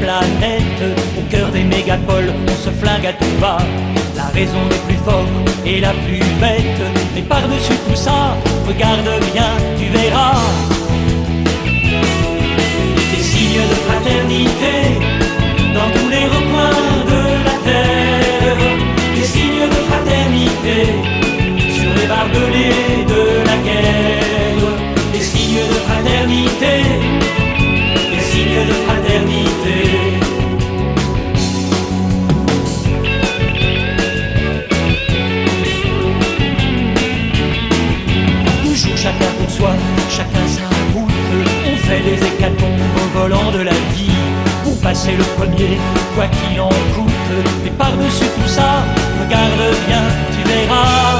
planète. Au cœur des mégapoles, on se flingue à tout va. La raison est plus forte et la plus bête. Mais par-dessus tout ça, regarde bien, tu verras des signes de fraternité dans tous les recoins de la terre. Des signes de fraternité sur les barbelés de la guerre. Des signes de fraternité, des signes de fraternité. Toujours chacun pour soi, chacun sa route. On fait des hécatombes au volant de la vie pour passer le premier, quoi qu'il en coûte. Mais par-dessus tout ça, regarde bien, tu verras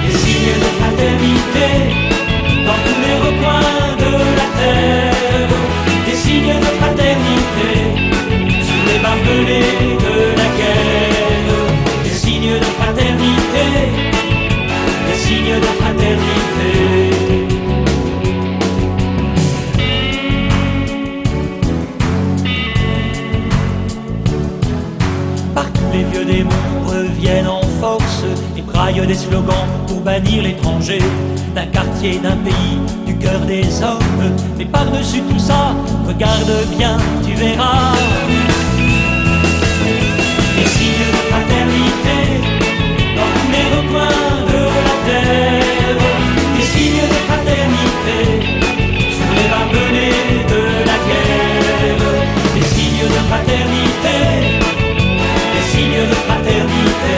des signes de fraternité dans tous les recoins de la terre. Des signes de fraternité sur les barbelés de la guerre. Des signes de fraternité, des signes de fraternité. Les vieux démons reviennent en force et braillent des slogans pour bannir l'étranger d'un quartier, d'un pays, du cœur des hommes. Mais par-dessus tout ça, regarde bien, tu verras des signes de fraternité dans tous les recoins de la terre. Des signes de fraternité sur les barbelés de la guerre. Des signes de fraternité, signes de fraternité.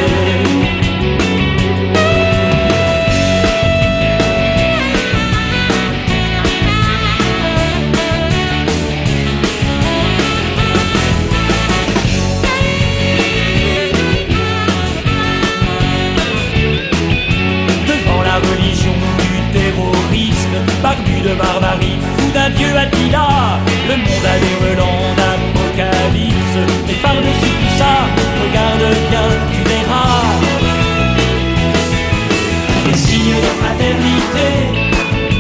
Devant la religion du terrorisme, barbu de barbarie, fou d'un dieu Attila, le monde a des relents d'apocalypse. Mais par-dessus tout ça, regarde bien, tu verras des signes de fraternité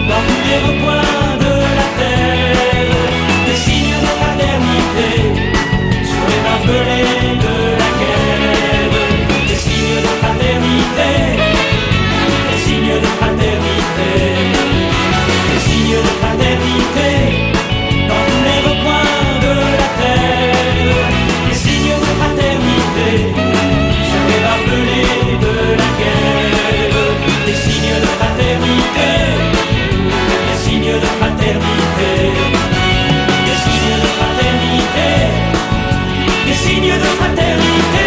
dans tous les recoins de la terre. Des signes de fraternité sur les barbelés de la guerre. Des signes de fraternité, des signes de fraternité. Des signes de fraternité dans tous les recoins de la terre. Des signes de fraternité sur les barbelés de la guerre. Des signes de fraternité, des signes de fraternité. Des signes de fraternité, des signes de fraternité.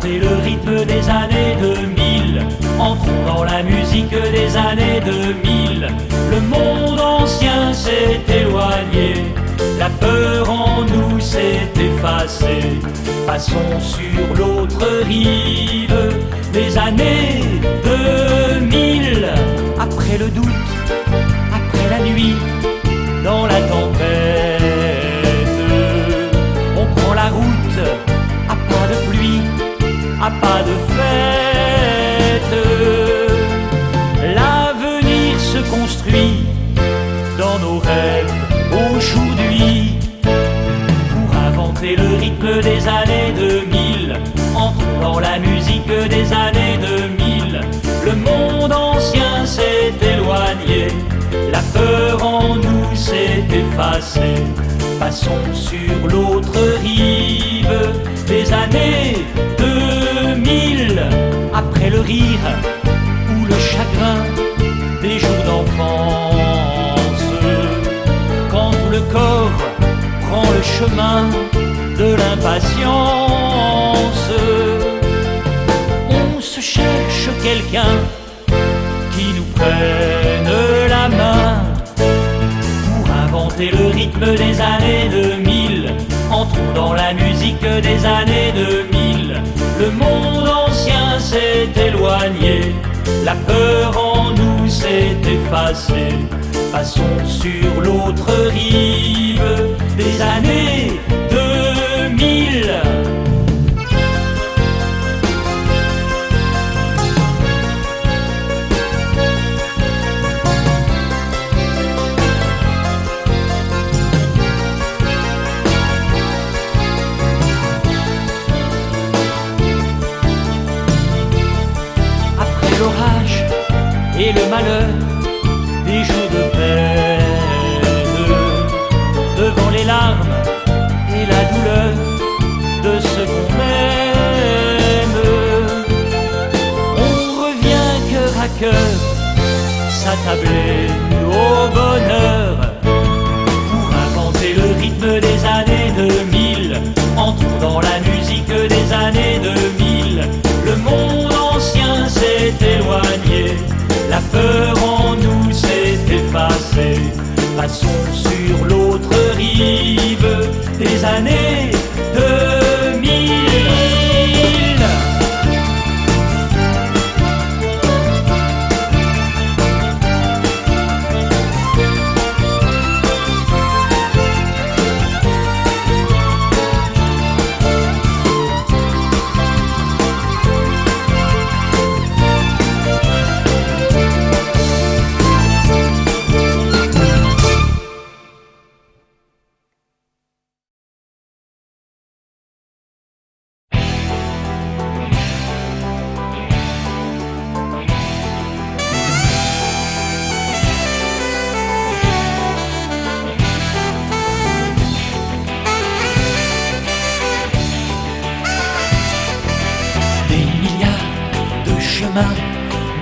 Le rythme des années 2000, entrons dans la musique des années 2000. Le monde ancien s'est éloigné, la peur en nous s'est effacée. Passons sur l'autre rive des années 2000. Après le doute, après la nuit, dans la tempête, on prend la route à pas de pluie, à pas de fête. L'avenir se construit dans nos rêves aujourd'hui. Pour inventer le rythme des années 2000, entrons dans la musique des années 2000. Le monde ancien s'est éloigné, la peur en nous s'est effacée. Passons sur l'autre rive des années 2000. Après le rire ou le chagrin des jours d'enfance, quand tout le corps prend le chemin de l'impatience, musiciens qui nous prennent la main pour inventer le rythme des années 2000. Entrons dans la musique des années 2000. Le monde ancien s'est éloigné, la peur en nous s'est effacée. Passons sur l'autre rive des années 2000. Après l'orage et le malheur des jours de peine, devant les larmes et la douleur de ce qu'on aime, on revient cœur à cœur s'attabler au bonheur pour inventer le rythme des années 2000. Entrons dans la musique des années 2000. Le monde ancien s'est éloigné, la peur en nous s'est effacée. Passons sur l'autre rive des années 2000.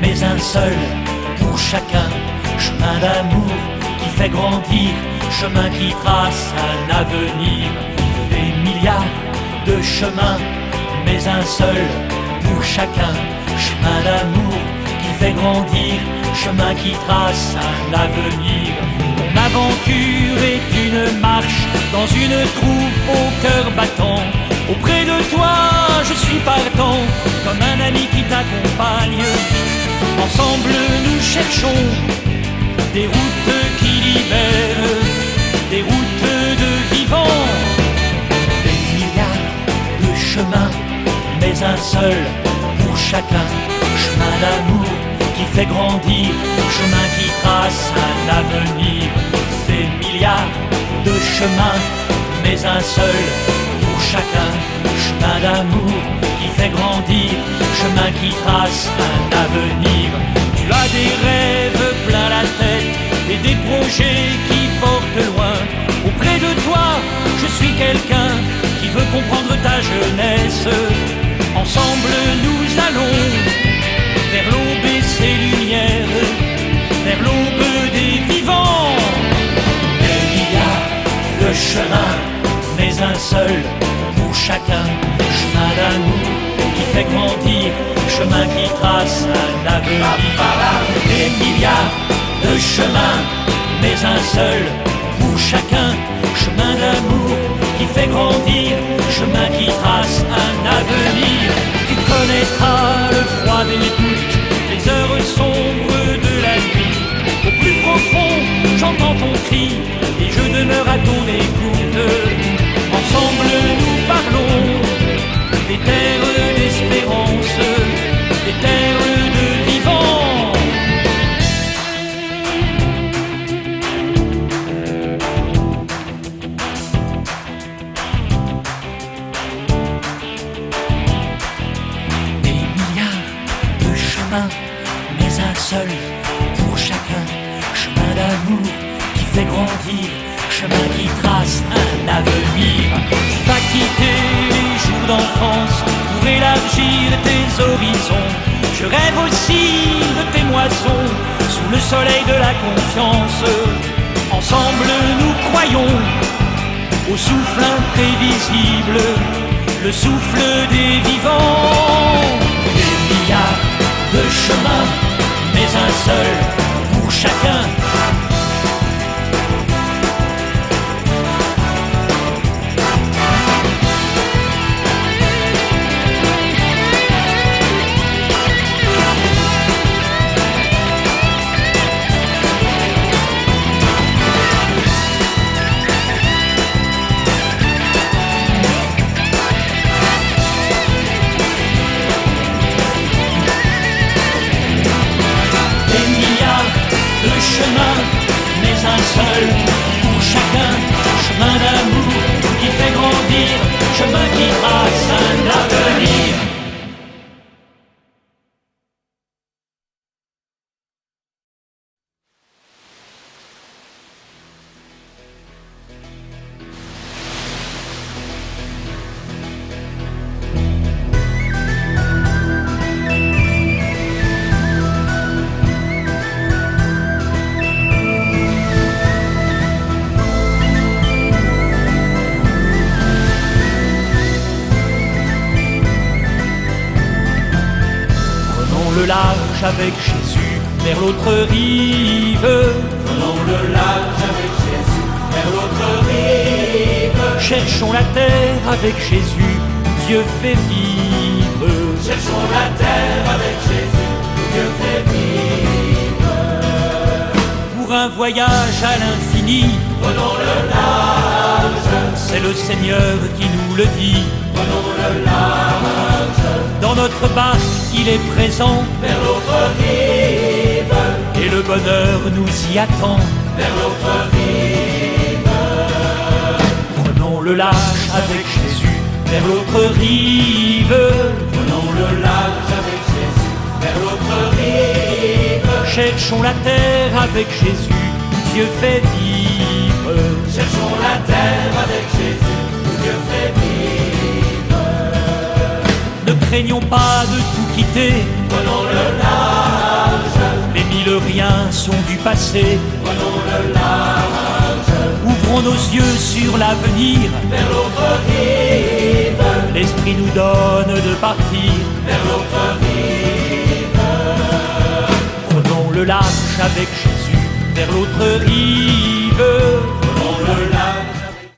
Mais un seul pour chacun, chemin d'amour qui fait grandir, chemin qui trace un avenir. Des milliards de chemins, mais un seul pour chacun, chemin d'amour qui fait grandir, chemin qui trace un avenir. Mon aventure est une marche dans une troupe au cœur battant. Auprès de toi, je suis partant, comme un ami qui t'accompagne. Ensemble, nous cherchons des routes qui libèrent, des routes de vivants. Des milliards de chemins, mais un seul pour chacun. Chemin d'amour qui fait grandir, chemin qui trace un avenir. Des milliards de chemins, mais un seul pour chacun. Chemin d'amour qui fait grandir, chemin qui trace un avenir. Tu as des rêves plein la tête et des projets qui portent loin. Auprès de toi, je suis quelqu'un qui veut comprendre ta jeunesse. Ensemble, nous allons vers l'aube et ses lumières, vers l'aube des vivants. Des milliards de chemins, mais un seul pour chacun. Chemin d'amour qui fait grandir, chemin qui trace un avenir. Des milliards de chemins, mais un seul pour chacun. Chemin d'amour qui fait grandir, chemin qui trace un avenir. Tu connaîtras le froid des doutes, les heures sombres de la nuit. Au plus profond, j'entends ton cri et je demeure à ton écoute. Ensemble, nous parlons des terres d'espérance, des terres de vivants. Des milliards de chemins, mais un seul pour chacun. Chemin d'amour qui fait grandir, chemin qui trace un avenir. Tu vas quitter les jours d'enfance pour élargir tes horizons. Je rêve aussi de tes moissons sous le soleil de la confiance. Ensemble nous croyons au souffle imprévisible, le souffle des vivants. Des milliards de chemins, mais un seul pour chacun. Chemin, mais un seul pour chacun. Chemin d'amour qui fait grandir, chemin qui trace un avenir. Le large avec Jésus vers l'autre rive. Prenons le large avec Jésus vers l'autre rive. Cherchons la terre avec Jésus, Dieu fait vivre. Cherchons la terre avec Jésus, Dieu fait vivre. Pour un voyage à l'infini, prenons le large. C'est le Seigneur qui nous le dit. Prenons le large. Dans notre barque, il est présent vers l'autre rive. Et le bonheur nous y attend vers l'autre rive. Prenons le large avec Jésus vers l'autre rive. Prenons le large avec Jésus vers l'autre rive. Cherchons la terre avec Jésus, Dieu fait vivre. Cherchons la terre avec Jésus, Dieu fait vivre. Ne craignons pas de tout quitter. Prenons le large. Les mille riens sont du passé. Prenons le large. Ouvrons nos yeux sur l'avenir. Vers l'autre rive. L'Esprit nous donne de partir. Vers l'autre rive. Prenons le large avec Jésus vers l'autre rive. Prenons le large